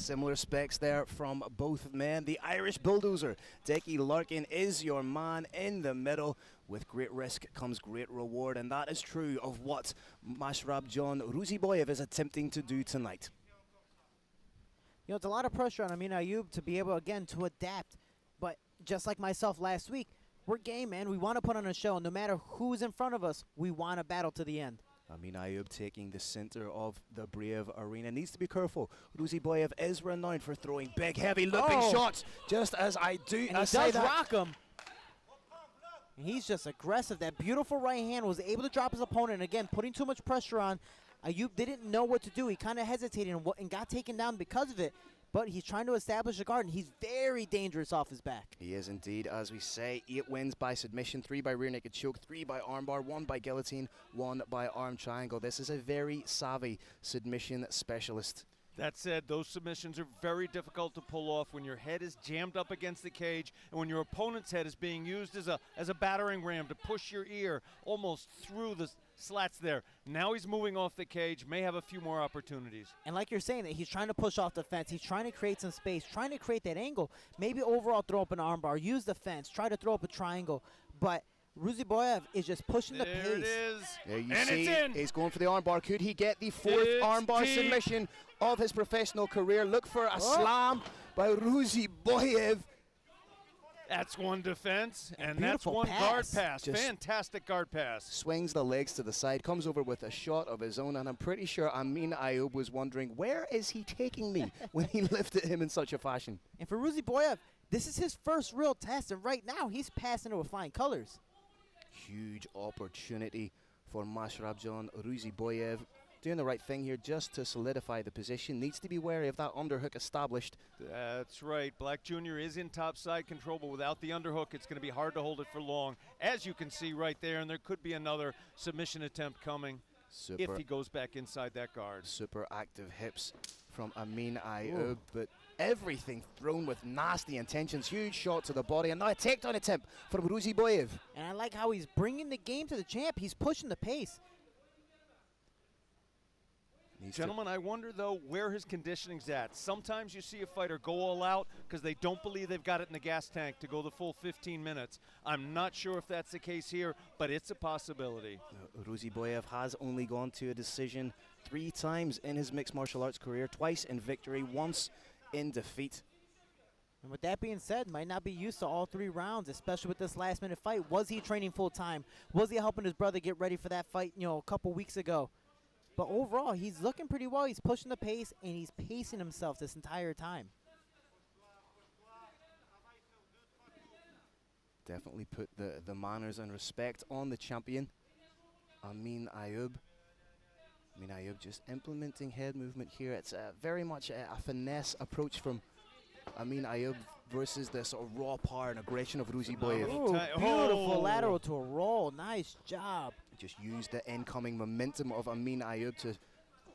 Similar specs there from both men. The Irish bulldozer, Dickie Larkin, is your man in the middle. With great risk comes great reward, and that is true of what Mashrabjon Ruziboev is attempting to do tonight. You know, it's a lot of pressure on Amin Ayoub to be able, again, to adapt. But just like myself last week, we're game, man. We want to put on a show. No matter who's in front of us, we want to battle to the end. Amin Ayoub taking the center of the Brave Arena. Needs to be careful. Ruziboev is renowned for throwing big, heavy, looping shots, just as I do. And he does rock him. And he's just aggressive. That beautiful right hand was able to drop his opponent. And again, putting too much pressure on. Ayoub didn't know what to do. He kind of hesitated and got taken down because of it. But he's trying to establish a guard, and he's very dangerous off his back. He is indeed, as we say. 8 wins by submission, 3 by rear naked choke, 3 by armbar, 1 by guillotine, 1 by arm triangle. This is a very savvy submission specialist. That said, those submissions are very difficult to pull off when your head is jammed up against the cage and when your opponent's head is being used as a battering ram to push your ear almost through the slats there. Now he's moving off the cage, may have a few more opportunities. And like you're saying, that he's trying to push off the fence. He's trying to create some space, trying to create that angle. Maybe overall throw up an armbar, use the fence, try to throw up a triangle. But Ruziboev is just pushing the pace. There it is. There you and see, it's in. He's going for the armbar. Could he get the 4th armbar submission of his professional career? Look for a slam by Ruziboev. That's one defense, and that's one guard pass. Just fantastic guard pass. Swings the legs to the side, comes over with a shot of his own, and I'm pretty sure Amin Ayoub was wondering, where is he taking me when he lifted him in such a fashion? And for Ruziboev, this is his first real test, and right now he's passing it with flying colors. Huge opportunity for Mashrabjon Ruziboev. Doing the right thing here just to solidify the position. Needs to be wary of that underhook established. That's right. Black Jr. is in top side control, but without the underhook, it's going to be hard to hold it for long, as you can see right there, and there could be another submission attempt coming if he goes back inside that guard. Super active hips from Amin Ayoub, but everything thrown with nasty intentions. Huge shot to the body, and now a takedown attempt from Ruziboev. And I like how he's bringing the game to the champ. He's pushing the pace. Gentlemen, I wonder, though, where his conditioning's at. Sometimes you see a fighter go all out because they don't believe they've got it in the gas tank to go the full 15 minutes. I'm not sure if that's the case here, but it's a possibility. Ruziboev has only gone to a decision 3 times in his mixed martial arts career, twice in victory, once in defeat. And with that being said, might not be used to all 3 rounds, especially with this last-minute fight. Was he training full-time? Was he helping his brother get ready for that fight, a couple weeks ago? But overall, he's looking pretty well. He's pushing the pace, and he's pacing himself this entire time. Definitely put the manners and respect on the champion, Amin Ayoub. Amin Ayoub just implementing head movement here. It's very much a finesse approach from Amin Ayoub versus the sort of raw power and aggression of Ruziboev. Beautiful lateral to a roll. Nice job. Just used the incoming momentum of Amin Ayoub to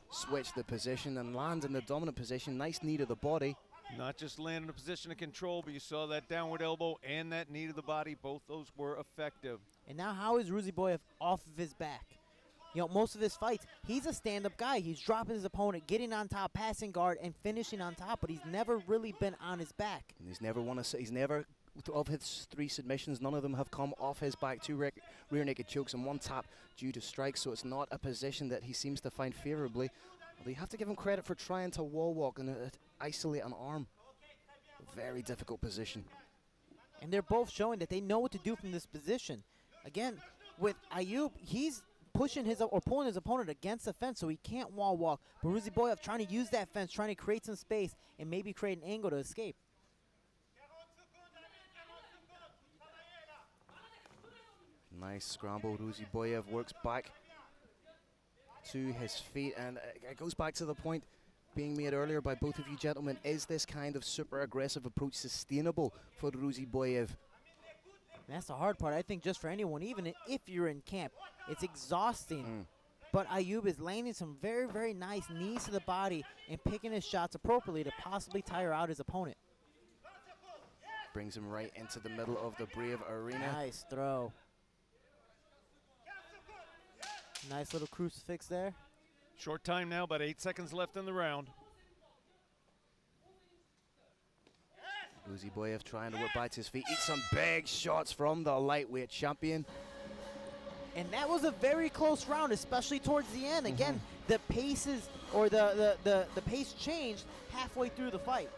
switch the position and land in the dominant position. Nice knee to the body. Not just land in a position of control, but you saw that downward elbow and that knee to the body. Both those were effective. And now how is Ruziboev off of his back? Most of his fights, he's a stand-up guy. He's dropping his opponent, getting on top, passing guard, and finishing on top, but he's never really been on his back. And he's never, of his 3 submissions, none of them have come off his back. 2 rear naked chokes and 1 tap due to strikes, so it's not a position that he seems to find favorably. Although you have to give him credit for trying to wall walk and isolate an arm. A very difficult position. And they're both showing that they know what to do from this position. Again, with Ayoub, he's pushing his or pulling his opponent against the fence so he can't wall walk. But Ruziboev trying to use that fence, trying to create some space and maybe create an angle to escape. Nice scramble. Ruziboev works back to his feet, and it goes back to the point being made earlier by both of you gentlemen. Is this kind of super aggressive approach sustainable for Ruziboev? That's the hard part. I think just for anyone, even if you're in camp, it's exhausting. But Ayoub is landing some very, very nice knees to the body and picking his shots appropriately to possibly tire out his opponent. Brings him right into the middle of the Brave Arena. Nice throw. Nice little crucifix there. Short time now, about 8 seconds left in the round. Ruziboev trying to work back to his feet. Eats some big shots from the lightweight champion. And that was a very close round, especially towards the end. Again, the paces or the pace changed halfway through the fight.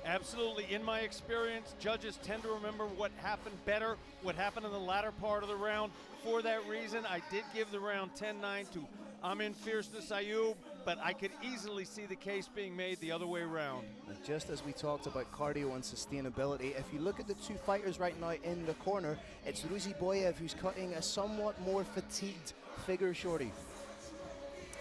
Absolutely. In my experience, judges tend to remember what happened better, what happened in the latter part of the round. For that reason, I did give the round 10-9 to Amin Ayoub, but I could easily see the case being made the other way around. And just as we talked about cardio and sustainability, if you look at the two fighters right now in the corner, it's Ruziboev who's cutting a somewhat more fatigued figure shorty.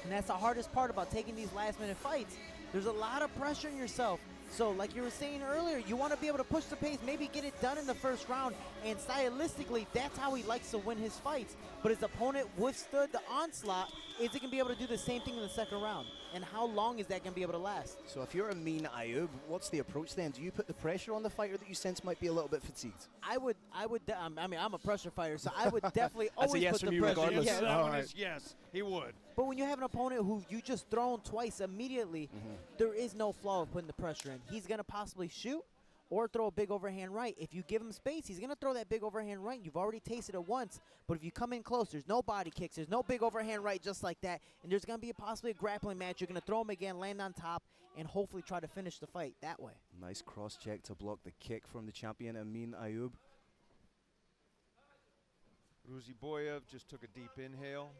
And that's the hardest part about taking these last-minute fights. There's a lot of pressure on yourself. So like you were saying earlier, you want to be able to push the pace, maybe get it done in the first round, and stylistically, that's how he likes to win his fights. But his opponent withstood the onslaught. Is he going to be able to do the same thing in the second round? And how long is that going to be able to last? So if you're Amin Ayoub, what's the approach then? Do you put the pressure on the fighter that you sense might be a little bit fatigued? I mean, I'm a pressure fighter, so I would definitely That's a always yes put from the you pressure. regardless. Yes, Yeah. that All one right. is yes, he would. But when you have an opponent who you just thrown twice immediately, there is no flaw of putting the pressure in. He's going to possibly shoot or throw a big overhand right. If you give him space, he's going to throw that big overhand right. You've already tasted it once, but if you come in close, there's no body kicks, there's no big overhand right just like that, and there's going to be possibly a grappling match. You're going to throw him again, land on top, and hopefully try to finish the fight that way. Nice cross check to block the kick from the champion Amin Ayoub. Ruziboev just took a deep inhale.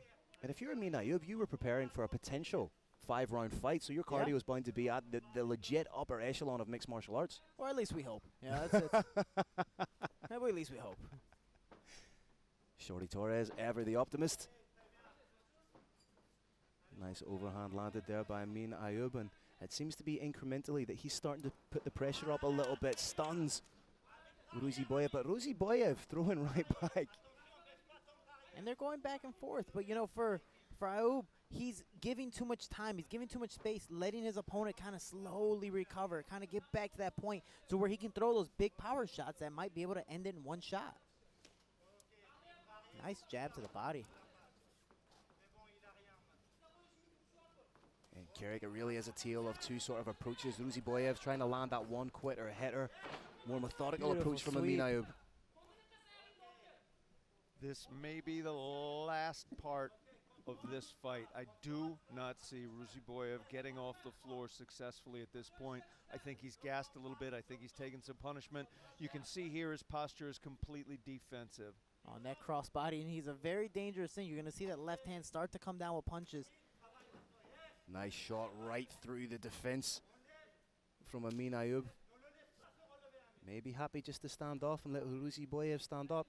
And if you're Amin Ayoub, you were preparing for a potential 5-round fight, so your cardio Yeah. is bound to be at the legit upper echelon of mixed martial arts. Or at least we hope. Yeah, that's it. At least we hope. Shorty Torres, ever the optimist. Nice overhand landed there by Amin Ayoub, and it seems to be incrementally that he's starting to put the pressure up a little bit. Stuns Ruziboev, but Ruziboev throwing right back. And they're going back and forth. But, you know, for Ayoub, he's giving too much time. He's giving too much space, letting his opponent kind of slowly recover, kind of get back to that point to where he can throw those big power shots that might be able to end it in one shot. Nice jab to the body. And Carrick, it really is a tale of two sort of approaches. Ruziboev trying to land that one quitter hitter. More methodical Beautiful approach from sweep. Amin Ayoub. This may be the last part of this fight. I do not see Ruziboev getting off the floor successfully at this point. I think he's gassed a little bit. I think he's taken some punishment. You can see here his posture is completely defensive. On that crossbody, and he's a very dangerous thing. You're going to see that left hand start to come down with punches. Nice shot right through the defense from Amin Ayoub. Maybe happy just to stand off and let Ruziboev stand up.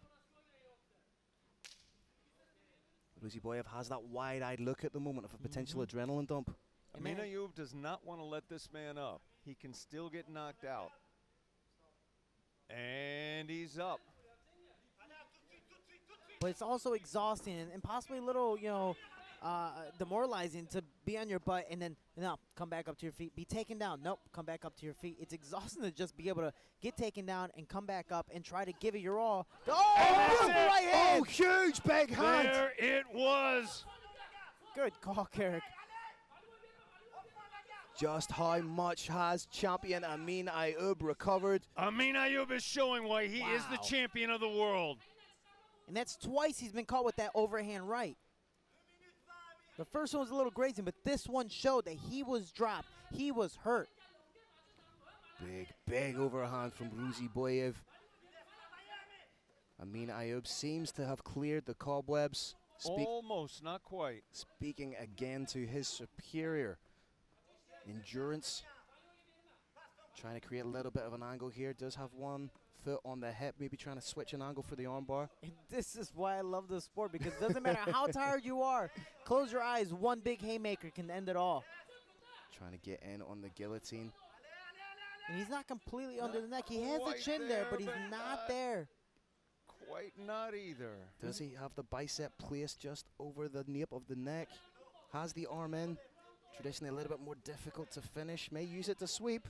Ruziboev has that wide-eyed look at the moment of a potential adrenaline dump. Amin Ayoub does not want to let this man up. He can still get knocked out. And he's up. But it's also exhausting and possibly a little, you know, demoralizing to be on your butt and then, no, come back up to your feet. Be taken down. Nope, come back up to your feet. It's exhausting to just be able to get taken down and come back up and try to give it your all. Oh, right hand! Oh, huge big hand! There it was. Good call, Carrick. Just how much has champion Amin Ayoub recovered? Amin Ayoub is showing why he is the Wow. champion of the world. And that's twice he's been caught with that overhand right. The first one was a little grazing, but this one showed that he was dropped. He was hurt. Big overhand from Ruziboev. Amin Ayoub seems to have cleared the cobwebs. Almost, not quite. Speaking again to his superior endurance. Trying to create a little bit of an angle here. Does have one foot on the hip, maybe trying to switch an angle for the armbar. And this is why I love this sport, because it doesn't matter how tired you are. Close your eyes. One big haymaker can end it all. Trying to get in on the guillotine. And he's not completely under the neck. He has the quite chin there, but he's not there. Quite not either. Does he have the bicep placed just over the nape of the neck? Has the arm in. Traditionally a little bit more difficult to finish. May use it to sweep.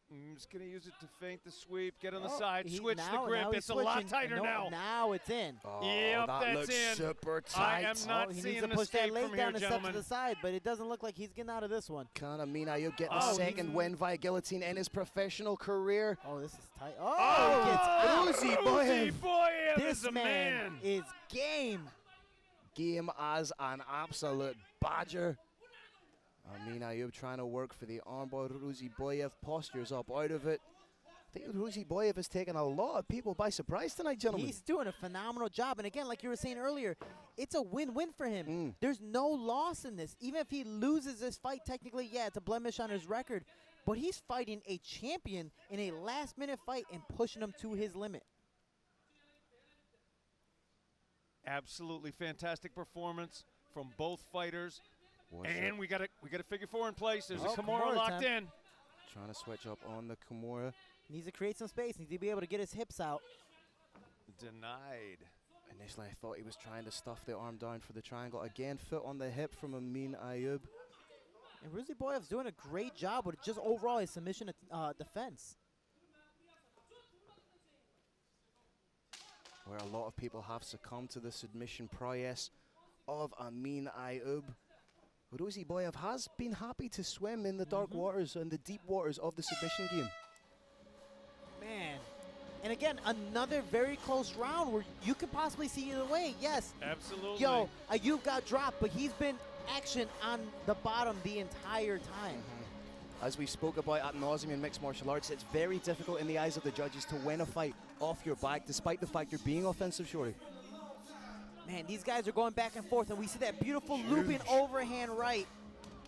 He's going to use it to feint the sweep, get on the Oh, side, switch the grip. now he's It's a lot switching. tighter No, now. Now it's in. Oh, Yep, that that's looks in. super I tight. am not He seeing needs to an push that escape leg from down here, and step to the gentlemen. side, but it doesn't look like he's getting out of this one. Can Amin Ayoub get the Oh, second win via guillotine in his professional career? Oh, this is tight. Oh, he gets out. Ruziboev. Ruziboev This is a man man. is game. Game as an absolute badger. Amin Ayoub trying to work for the armbar. Ruziboev postures up out of it. I think Ruziboev has taken a lot of people by surprise tonight, gentlemen. He's doing a phenomenal job. And again, like you were saying earlier, it's a win-win for him. There's no loss in this. Even if he loses this fight, technically, yeah, it's a blemish on his record. But he's fighting a champion in a last-minute fight and pushing him to his limit. Absolutely fantastic performance from both fighters. Watch And it. we got a figure four in place. There's Oh, a Kimura Kimura locked time. in. Trying to switch up on the Kimura. Needs to create some space. Needs to be able to get his hips out. Denied. Initially, I thought he was trying to stuff the arm down for the triangle. Again, foot on the hip from Amin Ayoub. And Ruziboev's doing a great job with just overall his submission defense. Where a lot of people have succumbed to the submission prowess of Amin Ayoub. Ruziboev has been happy to swim in the dark waters and the deep waters of the submission game. Man. And again, another very close round where you could possibly see either way. Yes. Absolutely. Yo, Ayoub got dropped, but he's been action on the bottom the entire time. As we spoke about ad nauseum in mixed martial arts, it's very difficult in the eyes of the judges to win a fight off your back, despite the fact you're being offensive, Shorty. Man, these guys are going back and forth, and we see that beautiful looping overhand right,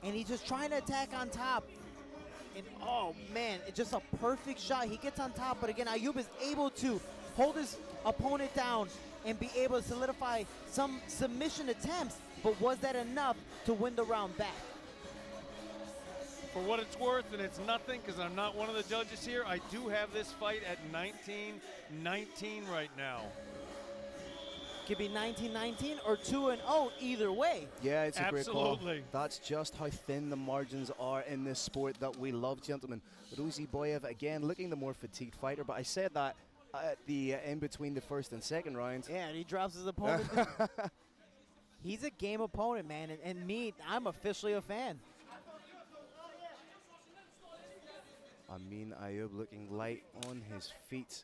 and he's just trying to attack on top. And oh man, it's just a perfect shot. He gets on top, but again, Ayoub is able to hold his opponent down and be able to solidify some submission attempts, but was that enough to win the round back? For what it's worth, and it's nothing because I'm not one of the judges here, I do have this fight at 19-19 right now. Could be 19-19 or 2-0 either way. Yeah, it's a great call. Absolutely. That's just how thin the margins are in this sport that we love, gentlemen. Ruziboev, again, looking the more fatigued fighter, but I said that at the in between the first and second rounds. Yeah, and he drops his opponent. He's a game opponent, man, and me, I'm officially a fan. Amin Ayoub looking light on his feet.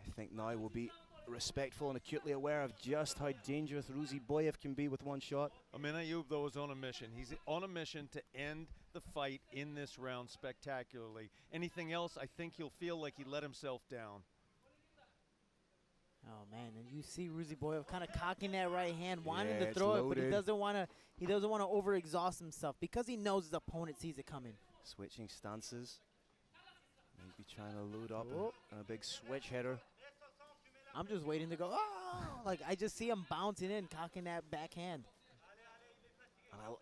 I think now we'll be respectful and acutely aware of just how dangerous Ruziboev can be with one shot. Amin Ayoub, though, is on a mission. He's on a mission to end the fight in this round spectacularly. Anything else, I think he'll feel like he let himself down. Oh man, and you see Ruziboev kind of cocking that right hand, wanting Yeah, to it's throw it, but he loaded. doesn't want to. He doesn't want to overexhaust himself because he knows his opponent sees it coming. Switching stances. Maybe trying to load up Oh. a big switch header. I'm just waiting to go. Oh, like I just see him bouncing in, cocking that backhand.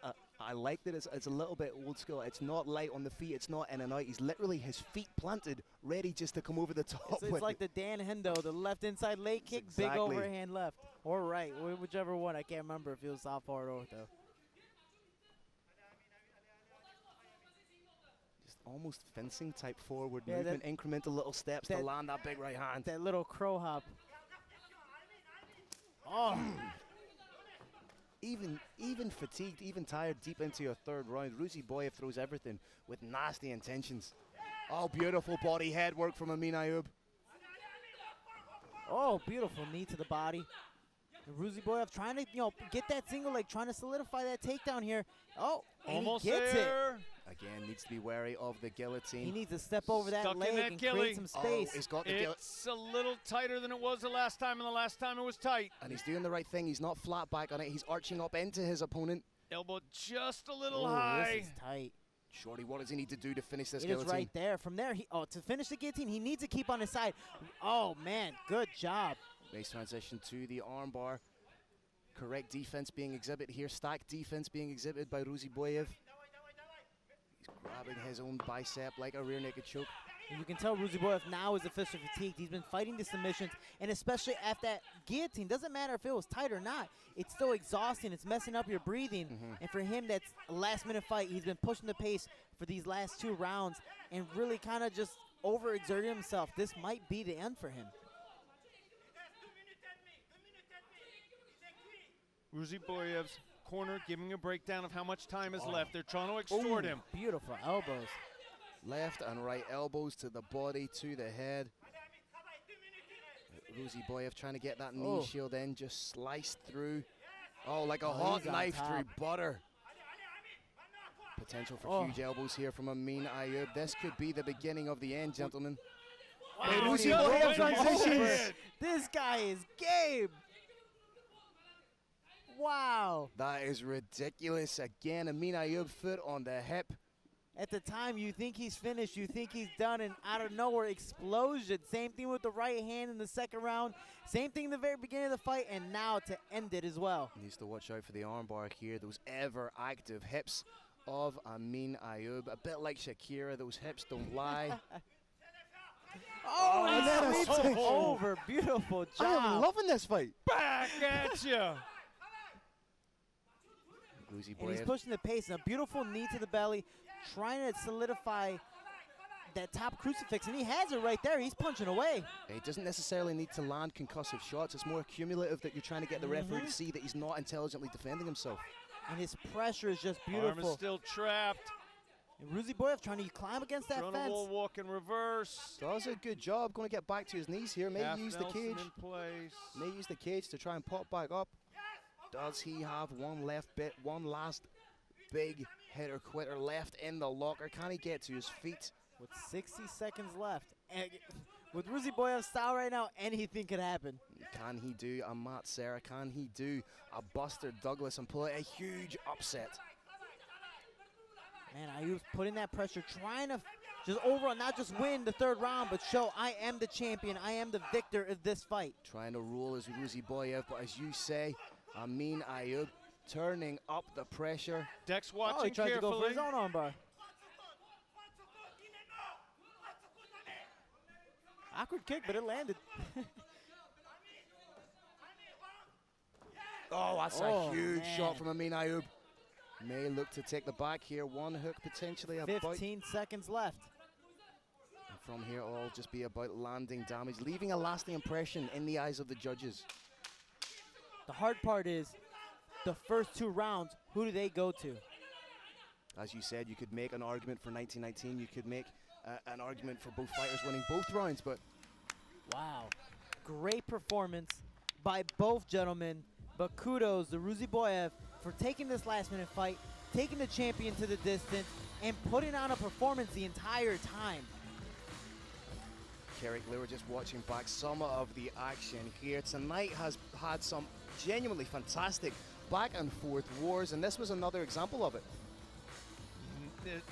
And I like that it's a little bit old school. It's not light on the feet. It's not in and out. He's literally his feet planted, ready just to come over the top. It's with like it. the Dan Hendo, the left inside leg kick, big exactly. overhand left or right, whichever one. I can't remember if it was southpaw or ortho. Just almost fencing type forward Yeah, movement, incremental little steps to land that big right hand. That little crow hop. Oh. Even fatigued, even tired, deep into your third round, Ruziboev throws everything with nasty intentions. Oh, beautiful body head work from Amin Ayoub. Oh, beautiful knee to the body. And Ruziboev trying to, get that single leg, trying to solidify that takedown here. Oh, and Almost he gets there. it. Again, needs to be wary of the guillotine. He needs to step over that Stuck in leg that and gilly. create some space. Oh, he's got the guillotine. It's a little tighter than it was the last time, and the last time it was tight. And he's doing the right thing. He's not flat back on it. He's arching up into his opponent. Elbow just a little Ooh, high. this is tight. Shorty, what does he need to do to finish this It is guillotine? right there. From there, to finish the guillotine, he needs to keep on his side. Oh, man, good job. Base transition to the armbar. Correct defense being exhibited here. Stacked defense being exhibited by Ruziboev. He's grabbing his own bicep like a rear naked choke. And you can tell Ruziboev now is officially fatigued. He's been fighting the submissions, and especially after that guillotine, doesn't matter if it was tight or not, it's still exhausting. It's messing up your breathing. And for him, that's a last-minute fight. He's been pushing the pace for these last 2 rounds and really kind of just overexerting himself. This might be the end for him. Ruziboev's corner giving a breakdown of how much time is left. They're trying to extort him. Beautiful elbows. Left and right elbows to the body, to the head. Ruziboev trying to get that knee shield in, just sliced through. Oh, like a hot knife through butter. Potential for huge elbows here from Amin Ayoub. This could be the beginning of the end, gentlemen. Wow, Ruziboev transitions. This guy is game. Wow. That is ridiculous. Again, Amin Ayoub, foot on the hip. At the time, you think he's finished, you think he's done, and out of nowhere, explosion. Same thing with the right hand in the second round. Same thing in the very beginning of the fight, and now to end it as well. Needs to watch out for the armbar here. Those ever active hips of Amin Ayoub. A bit like Shakira, those hips don't lie. He sweeps it over. Beautiful job. I am loving this fight. Back at you. And he's pushing the pace. And a beautiful knee to the belly, trying to solidify that top crucifix. And he has it right there. He's punching away. He doesn't necessarily need to land concussive shots. It's more cumulative that you're trying to get the referee to see that he's not intelligently defending himself. And his pressure is just beautiful. Arm is still trapped. And Ruziboev trying to climb against that Trying fence. to wall walk in reverse. Does a good job. Going to get back to his knees here. May Half use the Nelson cage. in place. May use the cage to try and pop back up. Does he have one last big hitter quitter left in the locker? Can he get to his feet? With 60 seconds left. And with Ruziboev's style right now, anything could happen. Can he do a Matt Serra? Can he do a Buster Douglas and pull out a huge upset? Man, Ayoub's putting that pressure, trying to just overall not just win the third round, but show I am the champion, I am the victor of this fight. Trying to roll as Ruziboev, but as you say, Amin Ayoub turning up the pressure. Dex watching he tried carefully. to go for his own armbar. Awkward kick, but it landed. Oh, that's a huge man. shot from Amin Ayoub. May look to take the back here. One hook potentially about. 15 seconds left. And from here, it'll just be about landing damage, leaving a lasting impression in the eyes of the judges. The hard part is the first 2 rounds, who do they go to? As you said, you could make an argument for 1919. You could make an argument for both fighters winning both rounds, but Wow. Great performance by both gentlemen, but kudos to Ruziboev for taking this last-minute fight, taking the champion to the distance, and putting on a performance the entire time. Carrick, we were just watching back some of the action here. Tonight has had some genuinely fantastic back and forth wars, and this was another example of it.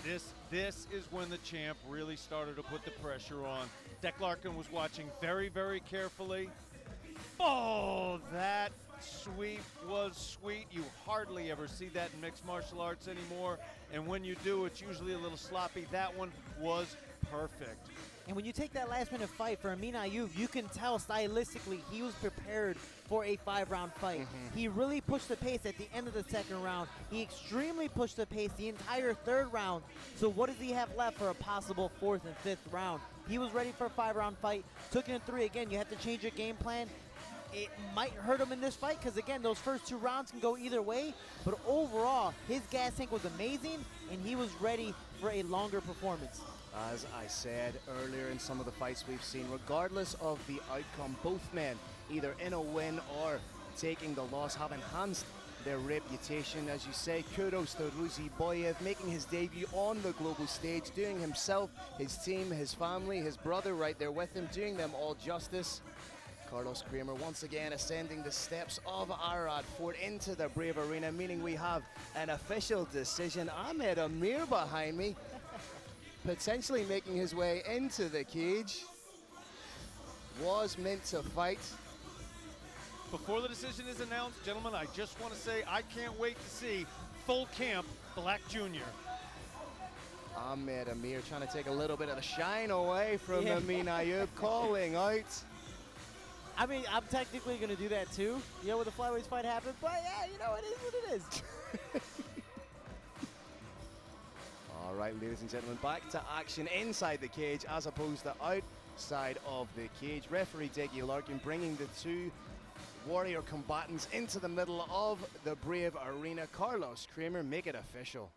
This is when the champ really started to put the pressure on. Deck Larkin was watching very, very carefully. Oh, that sweep was sweet. You hardly ever see that in mixed martial arts anymore. And when you do, it's usually a little sloppy. That one was perfect. And when you take that last-minute fight for Amin Ayoub, you can tell stylistically he was prepared for a 5-round fight. He really pushed the pace at the end of the second round. He extremely pushed the pace the entire third round. So what does he have left for a possible 4th and 5th round? He was ready for a 5-round fight, took it in 3. Again, you have to change your game plan. It might hurt him in this fight because, again, those first 2 rounds can go either way. But overall, his gas tank was amazing, and he was ready for a longer performance. As I said earlier in some of the fights we've seen, regardless of the outcome, both men, either in a win or taking the loss, have enhanced their reputation. As you say, kudos to Ruziboev, making his debut on the global stage, doing himself, his team, his family, his brother right there with him, doing them all justice. Carlos Kramer once again ascending the steps of Arad Fort into the Brave Arena, meaning we have an official decision. Ahmed Amir behind me, potentially making his way into the cage. Was meant to fight. Before the decision is announced, gentlemen, I just want to say I can't wait to see full camp Black Jr. Ahmed Amir trying to take a little bit of the shine away from Amin Ayoub, calling out. I mean, I'm technically going to do that too, you know, when the flyweights fight happens, but yeah, you know, it is what it is. All right, ladies and gentlemen, back to action inside the cage as opposed to outside of the cage. Referee Dickie Larkin bringing the two warrior combatants into the middle of the Brave Arena. Carlos Kramer, make it official.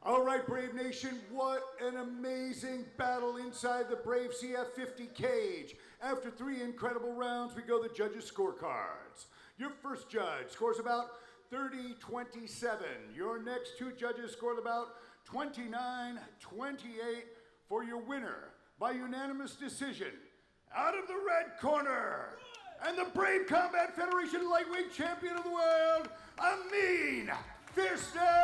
All right, Brave Nation, what an amazing battle inside the Brave CF50 cage. After 3 incredible rounds, we go the judges' scorecards. Your first judge scores about 30-27. Your next 2 judges scored about 29-28 for your winner by unanimous decision. Out of the red corner, and the Brave Combat Federation Lightweight Champion of the World, Amin Fierceness